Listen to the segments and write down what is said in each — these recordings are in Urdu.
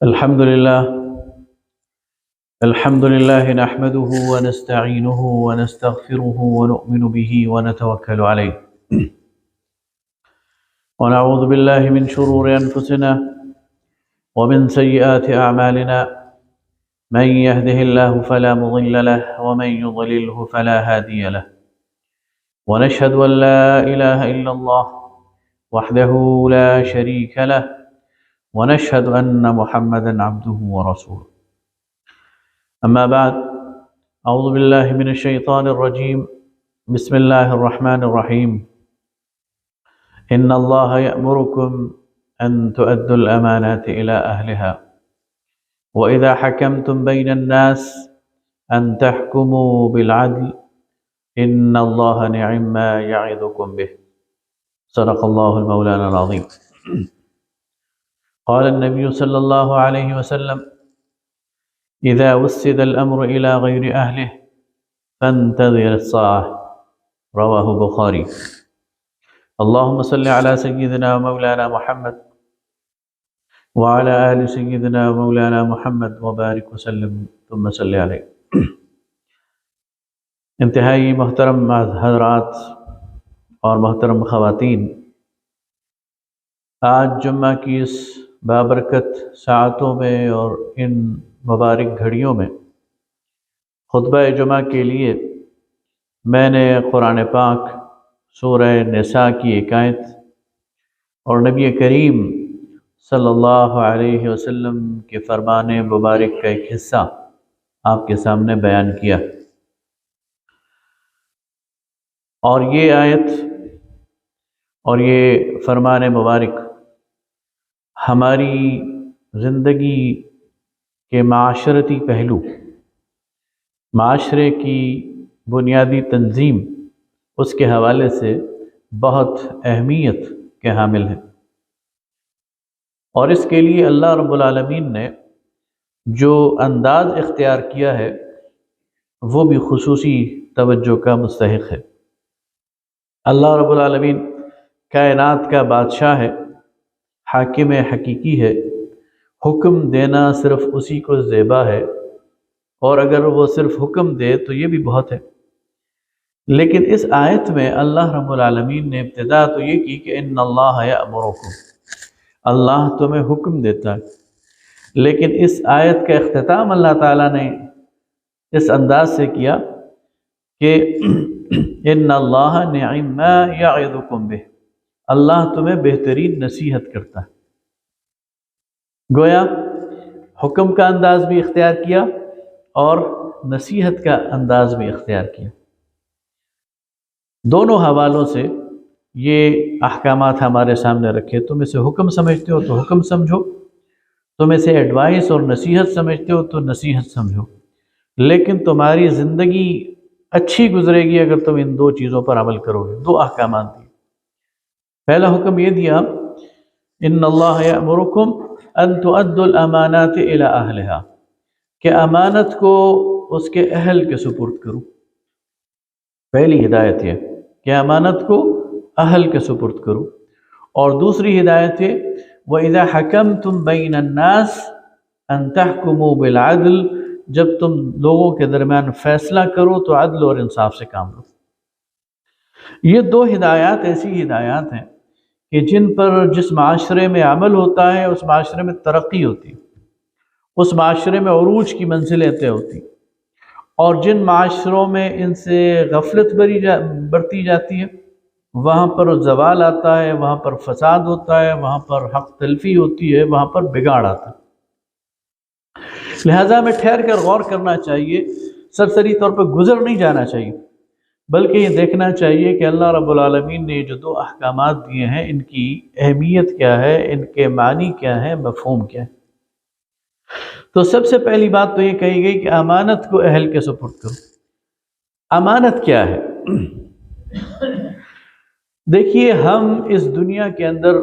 الحمد لله نحمده ونستعينه ونستغفره ونؤمن به ونتوكل عليه ونعوذ بالله من شرور أنفسنا ومن سيئات أعمالنا من يهده الله فلا مضل له ومن يضلله فلا هادي له ونشهد أن لا إله إلا الله وحده لا شريك له ونشهد أن محمدا عبده ورسوله أما بعد أعوذ بالله من الشيطان الرجيم بسم الله الرحمن الرحيم إن الله يأمركم أن تؤدوا الأمانات إلى أهلها وإذا حكمتم بين الناس أن تحكموا بالعدل إن الله نعم ما يعظكم به صدق الله المولانا العظيم قال النبي صلى الله عليه وسلم إذا وسد الأمر إلى غير أهله فانتظر الساعة رواه البخاري اللهم صل على سيدنا ومولانا محمد وعلى آل سيدنا ومولانا محمد وبارك وسلم ثم صل عليه انتہائی محترم حضرات اور محترم خواتین، آج جمعہ کی اس بابرکت ساعتوں میں اور ان مبارک گھڑیوں میں خطبہ جمعہ کے لیے میں نے قرآن پاک سورہ نساء کی ایک آیت اور نبی کریم صلی اللہ علیہ وسلم کے فرمان مبارک کا ایک حصہ آپ کے سامنے بیان کیا، اور یہ آیت اور یہ فرمان مبارک ہماری زندگی کے معاشرتی پہلو، معاشرے کی بنیادی تنظیم، اس کے حوالے سے بہت اہمیت کے حامل ہیں، اور اس کے لیے اللہ رب العالمین نے جو انداز اختیار کیا ہے وہ بھی خصوصی توجہ کا مستحق ہے۔ اللہ رب العالمین کائنات کا بادشاہ ہے، حاکم حقیقی ہے، حکم دینا صرف اسی کو زیبا ہے، اور اگر وہ صرف حکم دے تو یہ بھی بہت ہے۔ لیکن اس آیت میں اللہ رب العالمین نے ابتدا تو یہ کی کہ ان اللہ یأمرکم، اللہ تمہیں حکم دیتا ہے، لیکن اس آیت کا اختتام اللہ تعالیٰ نے اس انداز سے کیا کہ ان اللہ نعم ما یعظکم بہ، اللہ تمہیں بہترین نصیحت کرتا ہے۔ گویا حکم کا انداز بھی اختیار کیا اور نصیحت کا انداز بھی اختیار کیا۔ دونوں حوالوں سے یہ احکامات ہمارے سامنے رکھے۔ تم اسے حکم سمجھتے ہو تو حکم سمجھو، تم اسے ایڈوائس اور نصیحت سمجھتے ہو تو نصیحت سمجھو، لیکن تمہاری زندگی اچھی گزرے گی اگر تم ان دو چیزوں پر عمل کرو گے۔ دو احکامات دیے۔ پہلا حکم یہ دیا ان اللہ یأمرکم ان تؤدوا الامانات الی اہلہا، کہ امانت کو اس کے اہل کے سپرد کرو۔ پہلی ہدایت یہ کہ امانت کو اہل کے سپرد کرو، اور دوسری ہدایت یہ وَإِذَا حَكَمْتُمْ بَيْنَ النَّاسِ أَن تَحْكُمُوا بِالْعَدْلِ، جب تم لوگوں کے درمیان فیصلہ کرو تو عدل اور انصاف سے کام لو۔ یہ دو ہدایات ایسی ہدایات ہیں کہ جن پر جس معاشرے میں عمل ہوتا ہے اس معاشرے میں ترقی ہوتی ہے، اس معاشرے میں عروج کی منزلیں طے ہوتی، اور جن معاشروں میں ان سے غفلت برتی جاتی ہے وہاں پر زوال آتا ہے، وہاں پر فساد ہوتا ہے، وہاں پر حق تلفی ہوتی ہے، وہاں پر بگاڑ آتا ہے۔ لہٰذا ہمیں ٹھہر کر غور کرنا چاہیے، سرسری طور پر گزر نہیں جانا چاہیے، بلکہ یہ دیکھنا چاہیے کہ اللہ رب العالمین نے جو دو احکامات دیے ہیں ان کی اہمیت کیا ہے، ان کے معنی کیا ہے، مفہوم کیا ہے۔ تو سب سے پہلی بات تو یہ کہی گئی کہ امانت کو اہل کے سپرد کرو۔ امانت کیا ہے؟ دیکھیے، ہم اس دنیا کے اندر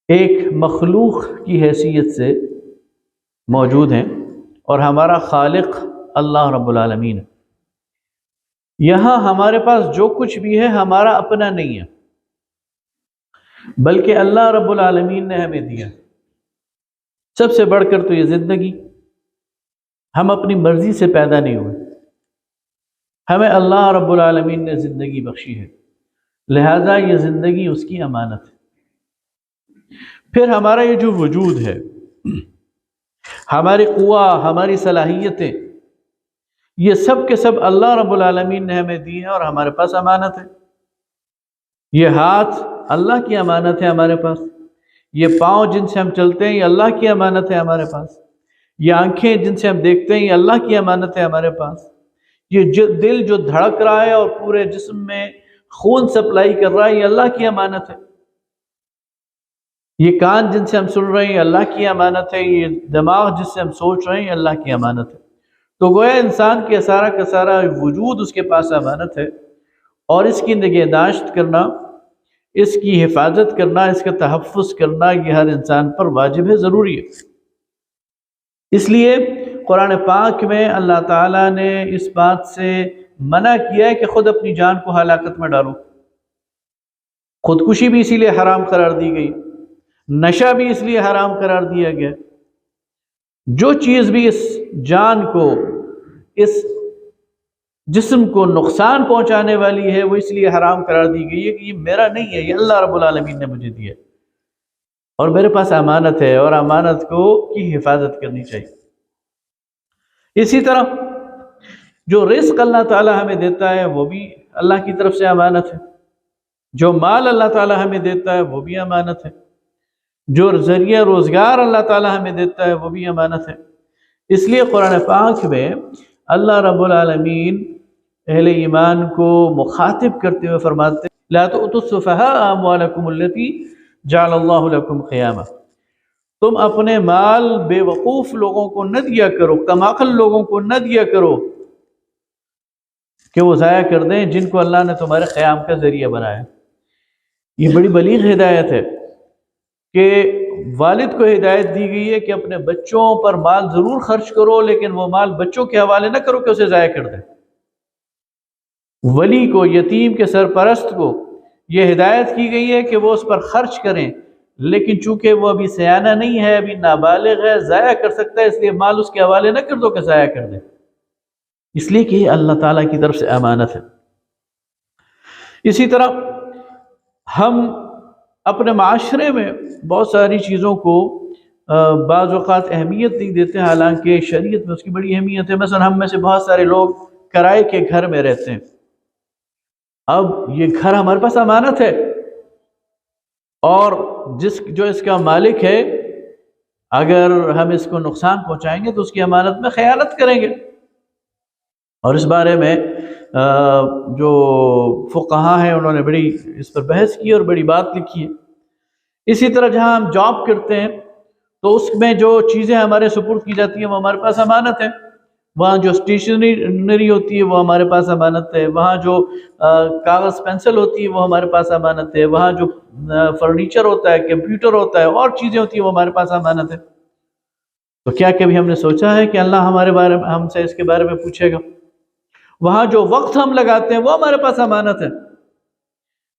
ایک مخلوق کی حیثیت سے موجود ہیں، اور ہمارا خالق اللہ رب العالمین ہے۔ یہاں ہمارے پاس جو کچھ بھی ہے ہمارا اپنا نہیں ہے، بلکہ اللہ رب العالمین نے ہمیں دیا۔ سب سے بڑھ کر تو یہ زندگی، ہم اپنی مرضی سے پیدا نہیں ہوئے، ہمیں اللہ رب العالمین نے زندگی بخشی ہے، لہذا یہ زندگی اس کی امانت ہے۔ پھر ہمارا یہ جو وجود ہے، ہماری قوہ، ہماری صلاحیتیں، یہ سب کے سب اللہ رب العالمین نے ہمیں دی ہیں اور ہمارے پاس امانت ہے۔ یہ ہاتھ اللہ کی امانت ہے ہمارے پاس، یہ پاؤں جن سے ہم چلتے ہیں یہ اللہ کی امانت ہے ہمارے پاس، یہ آنکھیں جن سے ہم دیکھتے ہیں یہ اللہ کی امانت ہے ہمارے پاس، یہ دل جو دھڑک رہا ہے اور پورے جسم میں خون سپلائی کر رہا ہے یہ اللہ کی امانت ہے، یہ کان جن سے ہم سن رہے ہیں یہ اللہ کی امانت ہے، یہ دماغ جس سے ہم سوچ رہے ہیں یہ اللہ کی امانت ہے۔ تو گویا انسان کے سارا کا سارا وجود اس کے پاس امانت ہے، اور اس کی نگہداشت کرنا، اس کی حفاظت کرنا، اس کا تحفظ کرنا یہ ہر انسان پر واجب ہے، ضروری ہے۔ اس لیے قرآن پاک میں اللہ تعالیٰ نے اس بات سے منع کیا ہے کہ خود اپنی جان کو ہلاکت میں ڈالو۔ خودکشی بھی اسی لیے حرام قرار دی گئی، نشہ بھی اس لیے حرام قرار دیا گیا۔ جو چیز بھی اس جان کو، اس جسم کو نقصان پہنچانے والی ہے وہ اس لیے حرام قرار دی گئی ہے کہ یہ میرا نہیں ہے، یہ اللہ رب العالمین نے مجھے دیا ہے اور میرے پاس امانت ہے، اور امانت کی حفاظت کرنی چاہیے۔ اسی طرح جو رزق اللہ تعالی ہمیں دیتا ہے وہ بھی اللہ کی طرف سے امانت ہے، جو مال اللہ تعالی ہمیں دیتا ہے وہ بھی امانت ہے، جو ذریعہ روزگار اللہ تعالی ہمیں دیتا ہے وہ بھی امانت ہے۔ اس لیے قرآن پاک میں اللہ رب العالمین اہل ایمان کو مخاطب کرتے ہوئے فرماتے ہیں لا تؤتوا السفهاء اموالکم التي جعل اللہ لکم قیاما، تم اپنے مال بے وقوف لوگوں کو نہ دیا کرو، کم عقل لوگوں کو نہ دیا کرو کہ وہ ضائع کر دیں جن کو اللہ نے تمہارے قیام کا ذریعہ بنایا۔ یہ بڑی بلیغ ہدایت ہے کہ والد کو ہدایت دی گئی ہے کہ اپنے بچوں پر مال ضرور خرچ کرو، لیکن وہ مال بچوں کے حوالے نہ کرو کہ اسے ضائع کر دیں۔ ولی کو، یتیم کے سرپرست کو یہ ہدایت کی گئی ہے کہ وہ اس پر خرچ کریں، لیکن چونکہ وہ ابھی سیانہ نہیں ہے، ابھی نابالغ ہے، ضائع کر سکتا ہے، اس لیے مال اس کے حوالے نہ کر دو کہ ضائع کر دیں، اس لیے کہ یہ اللہ تعالیٰ کی طرف سے امانت ہے۔ اسی طرح ہم اپنے معاشرے میں بہت ساری چیزوں کو بعض اوقات اہمیت نہیں دیتے، حالانکہ شریعت میں اس کی بڑی اہمیت ہے۔ مثلا ہم میں سے بہت سارے لوگ کرائے کے گھر میں رہتے ہیں، اب یہ گھر ہمارے پاس امانت ہے، اور جو اس کا مالک ہے اگر ہم اس کو نقصان پہنچائیں گے تو اس کی امانت میں خیانت کریں گے، اور اس بارے میں جو فقہا ہیں انہوں نے بڑی اس پر بحث کی اور بڑی بات لکھی ہے۔ اسی طرح جہاں ہم جاب کرتے ہیں تو اس میں جو چیزیں ہمارے سپرد کی جاتی ہیں وہ ہمارے پاس امانت ہے، وہاں جو اسٹیشنری ہوتی ہے وہ ہمارے پاس امانت ہے، وہاں جو کاغذ پینسل ہوتی ہے وہ ہمارے پاس امانت ہے، وہاں جو فرنیچر ہوتا ہے، کمپیوٹر ہوتا ہے، اور چیزیں ہوتی ہیں وہ ہمارے پاس امانت ہے۔ تو کیا کبھی ہم نے سوچا ہے کہ اللہ ہمارے بارے میں، ہم سے اس کے بارے میں پوچھے گا؟ وہاں جو وقت ہم لگاتے ہیں وہ ہمارے پاس امانت ہے۔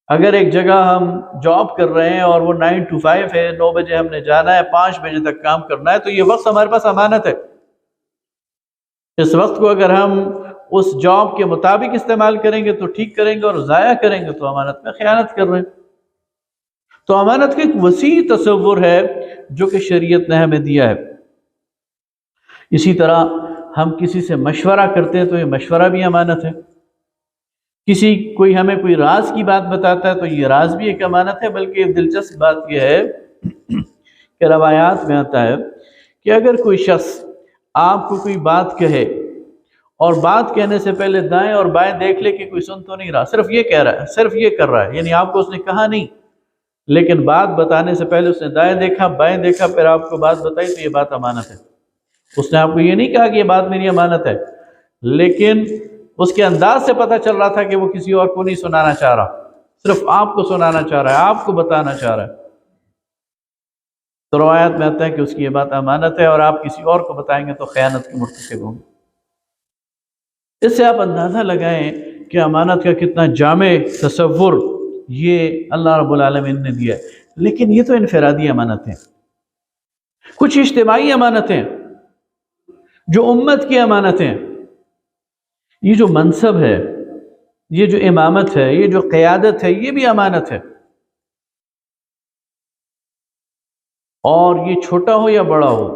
اگر ایک جگہ ہم جاب کر رہے ہیں اور وہ 9 to 5 ہے، 9 بجے ہم نے جانا ہے، 5 بجے تک کام کرنا ہے، تو یہ وقت ہمارے پاس امانت ہے۔ اس وقت کو اگر ہم اس جاب کے مطابق استعمال کریں گے تو ٹھیک کریں گے، اور ضائع کریں گے تو امانت میں خیانت کر رہے ہیں۔ تو امانت کا ایک وسیع تصور ہے جو کہ شریعت نے ہمیں دیا ہے۔ اسی طرح ہم کسی سے مشورہ کرتے ہیں تو یہ مشورہ بھی امانت ہے۔ کوئی ہمیں کوئی راز کی بات بتاتا ہے تو یہ راز بھی ایک امانت ہے۔ بلکہ دلچسپ بات یہ ہے کہ روایات میں آتا ہے کہ اگر کوئی شخص آپ کو کوئی بات کہے اور بات کہنے سے پہلے دائیں اور بائیں دیکھ لے کہ کوئی سن تو نہیں رہا، صرف یہ کہہ رہا ہے، صرف یہ کر رہا ہے، یعنی آپ کو اس نے کہا نہیں، لیکن بات بتانے سے پہلے اس نے دائیں دیکھا، بائیں دیکھا، پھر آپ کو بات بتائی، تو یہ بات امانت ہے۔ اس نے آپ کو یہ نہیں کہا کہ یہ بات میری امانت ہے، لیکن اس کے انداز سے پتہ چل رہا تھا کہ وہ کسی اور کو نہیں سنانا چاہ رہا، صرف آپ کو سنانا چاہ رہا ہے، آپ کو بتانا چاہ رہا ہے۔ تو روایات میں آتا ہے کہ اس کی یہ بات امانت ہے، اور آپ کسی اور کو بتائیں گے تو خیانت کے مرتکب ہوں گے۔ اس سے آپ اندازہ لگائیں کہ امانت کا کتنا جامع تصور یہ اللہ رب العالمین نے دیا ہے۔ لیکن یہ تو انفرادی امانت ہے۔ کچھ اجتماعی امانتیں جو امت کی امانتیں، یہ جو منصب ہے، یہ جو امامت ہے، یہ جو قیادت ہے، یہ بھی امانت ہے، اور یہ چھوٹا ہو یا بڑا ہو،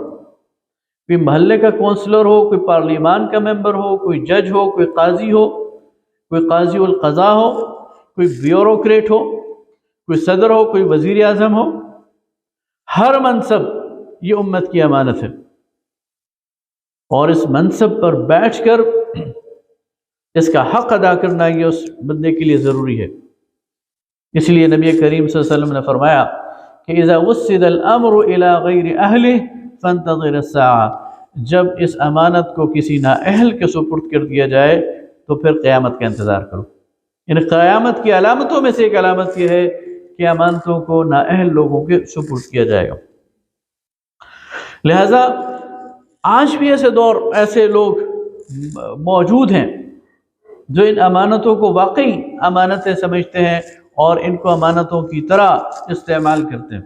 کوئی محلے کا کونسلر ہو، کوئی پارلیمان کا ممبر ہو، کوئی جج ہو، کوئی قاضی ہو، کوئی قاضی القضاء ہو، کوئی بیوروکریٹ ہو، کوئی صدر ہو، کوئی وزیر اعظم ہو، ہر منصب یہ امت کی امانت ہے، اور اس منصب پر بیٹھ کر اس کا حق ادا کرنا یہ اس بندے کے لیے ضروری ہے۔ اس لیے نبی کریم صلی اللہ علیہ وسلم نے فرمایا کہ اذا وسد الامر الى غیر اہلہ فانتظر الساعہ، جب اس امانت کو کسی نااہل کے سپرد کر دیا جائے تو پھر قیامت کا انتظار کرو۔ یعنی قیامت کی علامتوں میں سے ایک علامت یہ ہے کہ امانتوں کو نااہل لوگوں کے سپرد کیا جائے گا۔ لہذا آج بھی ایسے لوگ موجود ہیں جو ان امانتوں کو واقعی امانتیں سمجھتے ہیں اور ان کو امانتوں کی طرح استعمال کرتے ہیں،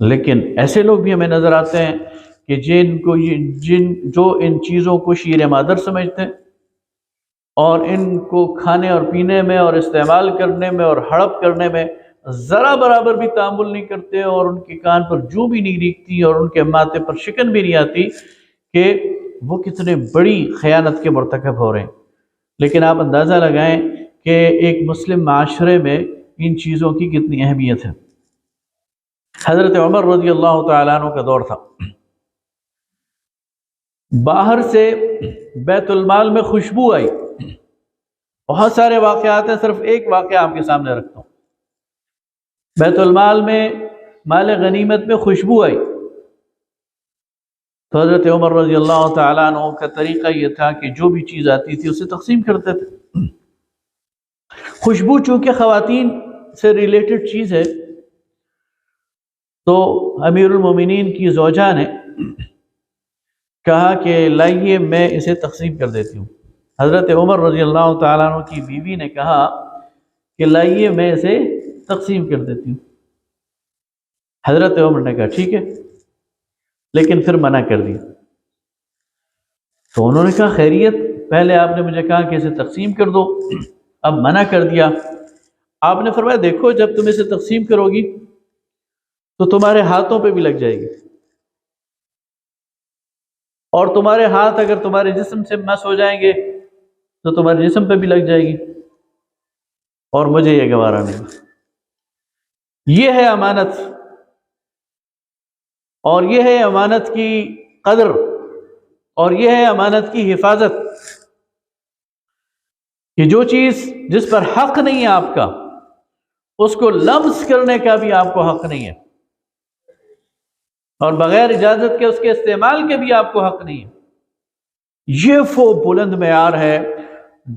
لیکن ایسے لوگ بھی ہمیں نظر آتے ہیں کہ جو ان چیزوں کو شیر مادر سمجھتے ہیں اور ان کو کھانے اور پینے میں اور استعمال کرنے میں اور ہڑپ کرنے میں ذرا برابر بھی تامل نہیں کرتے، اور ان کے کان پر جو بھی نہیں ریکھتی اور ان کے ماتھے پر شکن بھی نہیں آتی کہ وہ کتنے بڑی خیانت کے مرتکب ہو رہے ہیں۔ لیکن آپ اندازہ لگائیں کہ ایک مسلم معاشرے میں ان چیزوں کی کتنی اہمیت ہے۔ حضرت عمر رضی اللہ تعالیٰ عنہ کا دور تھا، باہر سے بیت المال میں خوشبو آئی، بہت سارے واقعات ہیں، صرف ایک واقعہ آپ کے سامنے رکھتا ہوں۔ بیت المال میں مال غنیمت میں خوشبو آئی تو حضرت عمر رضی اللہ تعالیٰ عنہ کا طریقہ یہ تھا کہ جو بھی چیز آتی تھی اسے تقسیم کرتے تھے۔ خوشبو چونکہ خواتین سے ریلیٹڈ چیز ہے تو امیر المومنین کی زوجہ نے کہا کہ لائیے میں اسے تقسیم کر دیتی ہوں۔ حضرت عمر رضی اللہ تعالیٰ عنہ کی بیوی نے کہا کہ لائیے میں اسے تقسیم کر دیتی ہوں۔ حضرت عمر نے کہا ٹھیک ہے، لیکن پھر منع کر دیا۔ تو انہوں نے کہا خیریت، پہلے آپ نے مجھے کہا کہ اسے تقسیم کر دو، اب منع کر دیا۔ آپ نے فرمایا دیکھو جب تم اسے تقسیم کرو گی تو تمہارے ہاتھوں پہ بھی لگ جائے گی، اور تمہارے ہاتھ اگر تمہارے جسم سے مس ہو جائیں گے تو تمہارے جسم پہ بھی لگ جائے گی، اور مجھے یہ گوارا نہیں۔ یہ ہے امانت، اور یہ ہے امانت کی قدر، اور یہ ہے امانت کی حفاظت کہ جو چیز جس پر حق نہیں ہے آپ کا، اس کو لمس کرنے کا بھی آپ کو حق نہیں ہے، اور بغیر اجازت کے اس کے استعمال کے بھی آپ کو حق نہیں ہے۔ یہ وہ بلند معیار ہے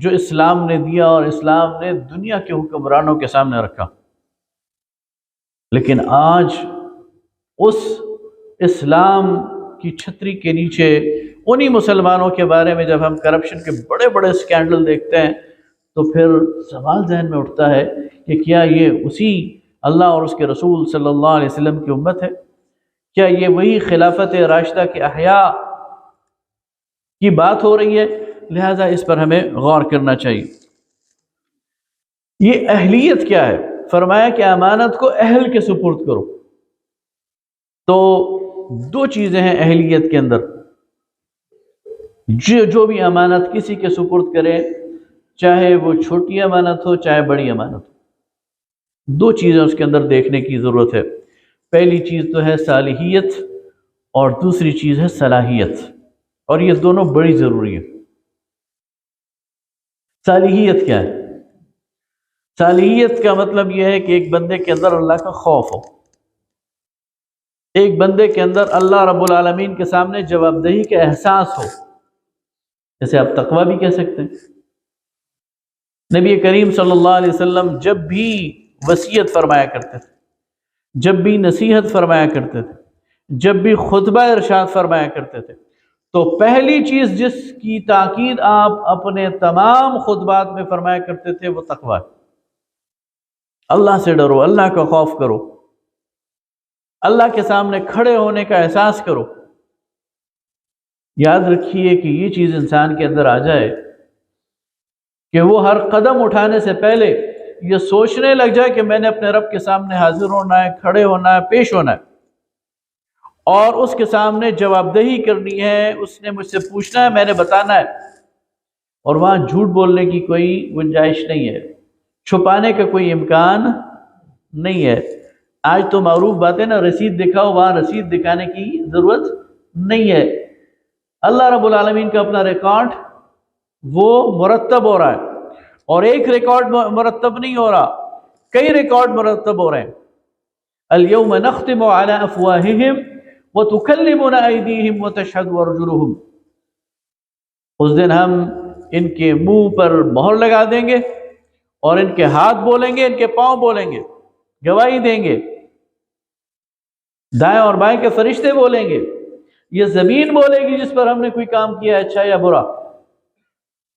جو اسلام نے دیا اور اسلام نے دنیا کے حکمرانوں کے سامنے رکھا۔ لیکن آج اس اسلام کی چھتری کے نیچے انہی مسلمانوں کے بارے میں جب ہم کرپشن کے بڑے بڑے سکینڈل دیکھتے ہیں تو پھر سوال ذہن میں اٹھتا ہے کہ کیا یہ اسی اللہ اور اس کے رسول صلی اللہ علیہ وسلم کی امت ہے؟ کیا یہ وہی خلافت راشدہ کے احیاء کی بات ہو رہی ہے؟ لہٰذا اس پر ہمیں غور کرنا چاہیے۔ یہ اہلیت کیا ہے؟ فرمایا کہ امانت کو اہل کے سپرد کرو۔ تو دو چیزیں ہیں اہلیت کے اندر، جو بھی امانت کسی کے سپرد کرے، چاہے وہ چھوٹی امانت ہو چاہے بڑی امانت ہو، دو چیزیں اس کے اندر دیکھنے کی ضرورت ہے۔ پہلی چیز تو ہے صالحیت اور دوسری چیز ہے صلاحیت، اور یہ دونوں بڑی ضروری ہے۔ صالحیت کیا ہے؟ صالحیت کا مطلب یہ ہے کہ ایک بندے کے اندر اللہ کا خوف ہو، ایک بندے کے اندر اللہ رب العالمین کے سامنے جواب دہی کا احساس ہو، جیسے آپ تقویٰ بھی کہہ سکتے ہیں۔ نبی کریم صلی اللہ علیہ وسلم جب بھی وصیت فرمایا کرتے تھے، جب بھی نصیحت فرمایا کرتے تھے، جب بھی خطبہ ارشاد فرمایا کرتے تھے، تو پہلی چیز جس کی تاکید آپ اپنے تمام خطبات میں فرمایا کرتے تھے وہ تقویٰ ہے۔ اللہ سے ڈرو، اللہ کا خوف کرو۔ اللہ کے سامنے کھڑے ہونے کا احساس کرو۔ یاد رکھیے کہ یہ چیز انسان کے اندر آ جائے کہ وہ ہر قدم اٹھانے سے پہلے یہ سوچنے لگ جائے کہ میں نے اپنے رب کے سامنے حاضر ہونا ہے، کھڑے ہونا ہے، پیش ہونا ہے، اور اس کے سامنے جواب دہی کرنی ہے۔ اس نے مجھ سے پوچھنا ہے، میں نے بتانا ہے، اور وہاں جھوٹ بولنے کی کوئی گنجائش نہیں ہے، چھپانے کا کوئی امکان نہیں ہے۔ آج تو معروف بات ہے نا، رسید دکھاؤ، وہاں رسید دکھانے کی ضرورت نہیں ہے۔ اللہ رب العالمین کا اپنا ریکارڈ وہ مرتب ہو رہا ہے، اور ایک ریکارڈ مرتب نہیں ہو رہا، کئی ریکارڈ مرتب ہو رہے ہیں۔ اليوم نختم على افواههم وتكلمنا ايديهم وتشهد ارجلهم، اس دن ہم ان کے منہ پر مہر لگا دیں گے، اور ان کے ہاتھ بولیں گے، ان کے پاؤں بولیں گے، گواہی دیں گے، دائیں اور بائیں کے فرشتے بولیں گے، یہ زمین بولے گی جس پر ہم نے کوئی کام کیا ہے اچھا یا برا،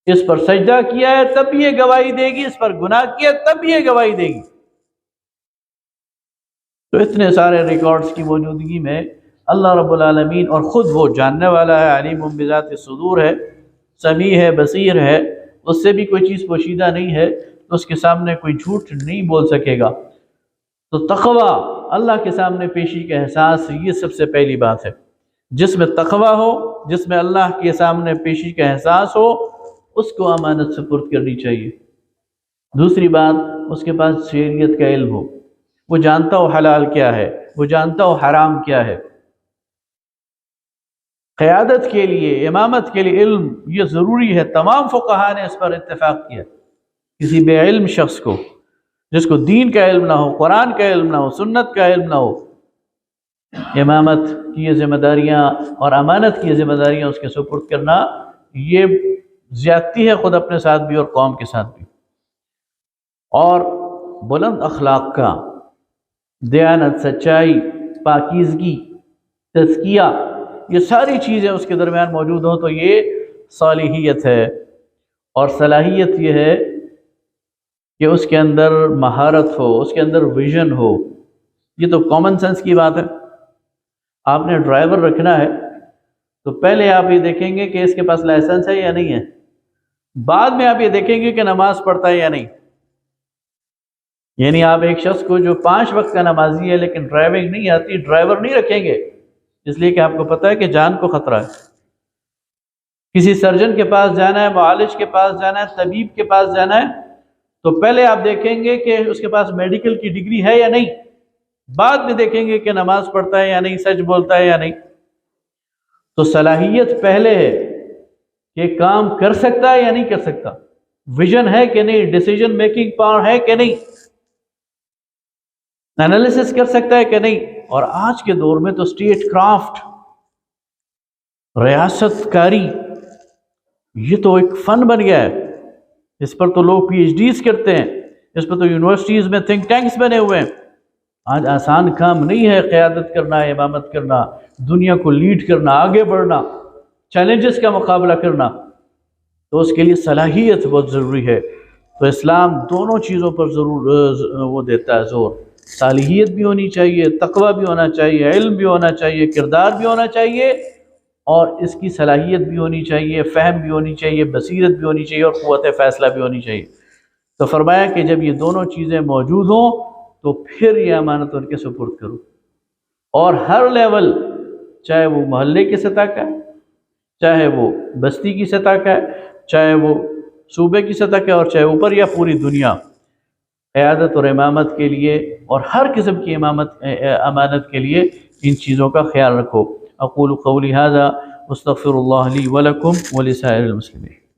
اس پر سجدہ کیا ہے تب یہ گواہی دے گی، اس پر گناہ کیا تب یہ گواہی دے گی۔ تو اتنے سارے ریکارڈز کی موجودگی میں اللہ رب العالمین، اور خود وہ جاننے والا ہے، علیم بذات الصدور ہے، سمیع ہے، بصیر ہے، اس سے بھی کوئی چیز پوشیدہ نہیں ہے، تو اس کے سامنے کوئی جھوٹ نہیں بول سکے گا۔ تو تقوی، اللہ کے سامنے پیشی کا احساس، یہ سب سے پہلی بات ہے۔ جس میں تقوی ہو، جس میں اللہ کے سامنے پیشی کا احساس ہو، اس کو امانت سپرد کرنی چاہیے۔ دوسری بات، اس کے پاس شریعت کا علم ہو، وہ جانتا ہو حلال کیا ہے، وہ جانتا ہو حرام کیا ہے۔ قیادت کے لیے، امامت کے لیے علم یہ ضروری ہے، تمام فقہا نے اس پر اتفاق کیا۔ کسی بے علم شخص کو، جس کو دین کا علم نہ ہو، قرآن کا علم نہ ہو، سنت کا علم نہ ہو، امامت کی یہ ذمہ داریاں اور امانت کی یہ ذمہ داریاں اس کے سپرد کرنا، یہ زیادتی ہے، خود اپنے ساتھ بھی اور قوم کے ساتھ بھی۔ اور بلند اخلاق کا، دیانت، سچائی، پاکیزگی، تزکیہ، یہ ساری چیزیں اس کے درمیان موجود ہوں تو یہ صالحیت ہے۔ اور صلاحیت یہ ہے کہ اس کے اندر مہارت ہو، اس کے اندر ویژن ہو۔ یہ تو کامن سینس کی بات ہے۔ آپ نے ڈرائیور رکھنا ہے تو پہلے آپ یہ دیکھیں گے کہ اس کے پاس لائسنس ہے یا نہیں ہے، بعد میں آپ یہ دیکھیں گے کہ نماز پڑھتا ہے یا نہیں۔ یعنی آپ ایک شخص کو جو 5 وقت کا نمازی ہے لیکن ڈرائیونگ نہیں آتی، ڈرائیور نہیں رکھیں گے، اس لیے کہ آپ کو پتہ ہے کہ جان کو خطرہ ہے۔ کسی سرجن کے پاس جانا ہے، معالج کے پاس جانا ہے، طبیب کے پاس جانا ہے، تو پہلے آپ دیکھیں گے کہ اس کے پاس میڈیکل کی ڈگری ہے یا نہیں، بعد میں دیکھیں گے کہ نماز پڑھتا ہے یا نہیں، سچ بولتا ہے یا نہیں۔ تو صلاحیت پہلے ہے کہ کام کر سکتا ہے یا نہیں کر سکتا، ویژن ہے کہ نہیں، ڈیسیجن میکنگ پاور ہے کہ نہیں، انالیسس کر سکتا ہے کہ نہیں۔ اور آج کے دور میں تو اسٹیٹ کرافٹ، ریاست کاری، یہ تو ایک فن بن گیا ہے۔ اس پر تو لوگ پی ایچ ڈیز کرتے ہیں، اس پر تو یونیورسٹیز میں تھنک ٹینکس بنے ہوئے ہیں۔ آج آسان کام نہیں ہے قیادت کرنا، امامت کرنا، دنیا کو لیڈ کرنا، آگے بڑھنا، چیلنجز کا مقابلہ کرنا، تو اس کے لیے صلاحیت بہت ضروری ہے۔ تو اسلام دونوں چیزوں پر ضرور وہ دیتا ہے زور، صالحیت بھی ہونی چاہیے، تقوی بھی ہونا چاہیے، علم بھی ہونا چاہیے، کردار بھی ہونا چاہیے، اور اس کی صلاحیت بھی ہونی چاہیے، فہم بھی ہونی چاہیے، بصیرت بھی ہونی چاہیے، اور قوت فیصلہ بھی ہونی چاہیے۔ تو فرمایا کہ جب یہ دونوں چیزیں موجود ہوں تو پھر یہ امانت ان کے سپرد کرو، اور ہر لیول، چاہے وہ محلے کی سطح کا ہے، چاہے وہ بستی کی سطح کا ہے، چاہے وہ صوبے کی سطح کا ہے، اور چاہے اوپر یا پوری دنیا، قیادت اور امامت کے لیے اور ہر قسم کی امانت کے لیے ان چیزوں کا خیال رکھو۔ اقول قولی ھذا واستغفر اللہ لی ولکم ولسائر المسلمین۔